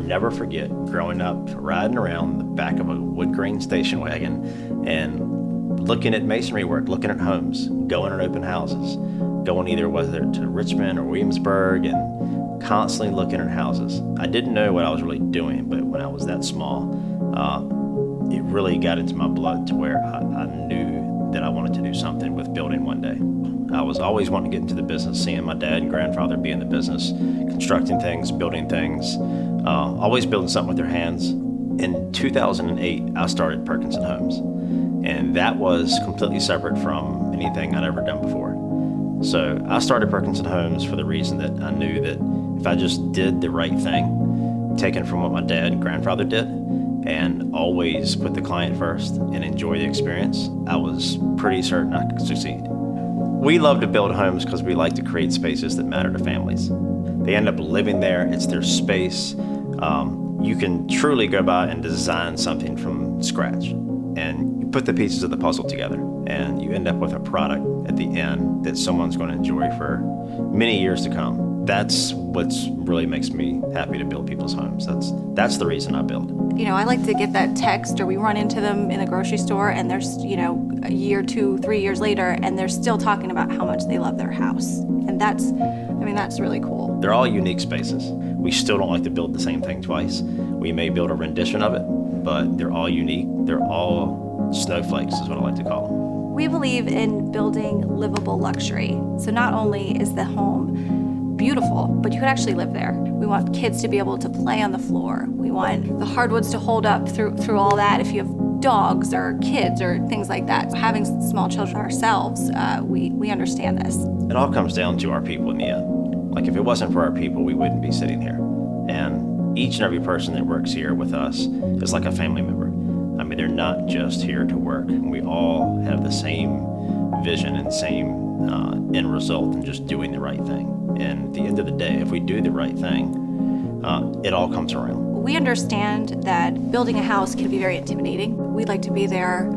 never forget growing up, riding around the back of a wood grain station wagon and looking at masonry work, looking at homes, going to open houses, going either whether to Richmond or Williamsburg, and constantly looking at houses. I didn't know what I was really doing, but when I was that small, it really got into my blood to where I knew that I wanted to do something with building one day. I was always wanting to get into the business, seeing my dad and grandfather be in the business, constructing things, building things, always building something with their hands. In 2008, I started Perkinson Homes, and that was completely separate from anything I'd ever done before. So I started Perkinson Homes for the reason that I knew that if I just did the right thing, taken from what my dad and grandfather did, and always put the client first and enjoy the experience, I was pretty certain I could succeed. We love to build homes because we like to create spaces that matter to families. They end up living there, it's their space. You can truly go by and design something from scratch, and you put the pieces of the puzzle together, and you end up with a product at the end that someone's going to enjoy for many years to come. That's what really makes me happy to build people's homes. That's the reason I build. I like to get that text, or we run into them in the grocery store, and there's, a year, 2, 3 years later, and they're still talking about how much they love their house. And that's really cool. They're all unique spaces. We still don't like to build the same thing twice. We may build a rendition of it, but they're all unique. They're all snowflakes is what I like to call them. We believe in building livable luxury. So not only is the home beautiful, but you could actually live there. We want kids to be able to play on the floor. We want the hardwoods to hold up through all that if you have dogs or kids or things like that. Having small children ourselves, we understand this. It all comes down to our people in the end. Like, if it wasn't for our people, we wouldn't be sitting here. And each and every person that works here with us is like a family member. I mean, they're not just here to work. We all have the same vision and same end result in just doing the right thing. And at the end of the day, if we do the right thing, it all comes around. We understand that building a house can be very intimidating. We like to be there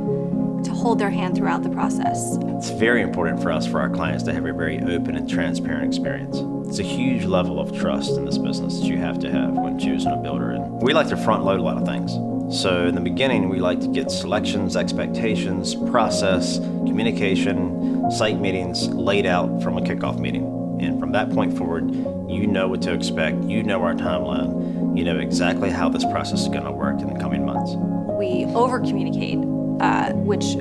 to hold their hand throughout the process. It's very important for us, for our clients, to have a very open and transparent experience. It's a huge level of trust in this business that you have to have when choosing a builder. And we like to front load a lot of things. So in the beginning, we like to get selections, expectations, process, communication, site meetings laid out from a kickoff meeting. And from that point forward, you know what to expect, you know our timeline, you know exactly how this process is going to work in the coming months. We over-communicate, which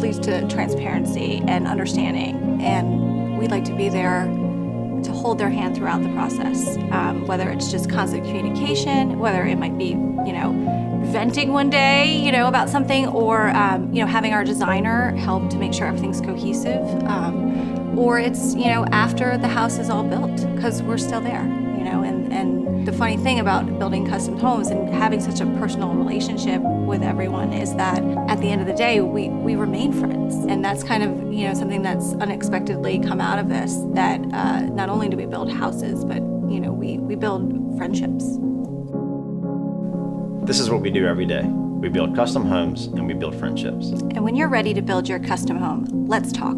leads to transparency and understanding, and we like to be there to hold their hand throughout the process, whether it's just constant communication, whether it might be, venting one day, about something, or, having our designer help to make sure everything's cohesive, or it's, after the house is all built, because we're still there, and the funny thing about building custom homes and having such a personal relationship with everyone is that at the end of the day, we remain friends. And that's kind of, something that's unexpectedly come out of this, that not only do we build houses, but, we build friendships. This is what we do every day. We build custom homes and we build friendships. And when you're ready to build your custom home, let's talk.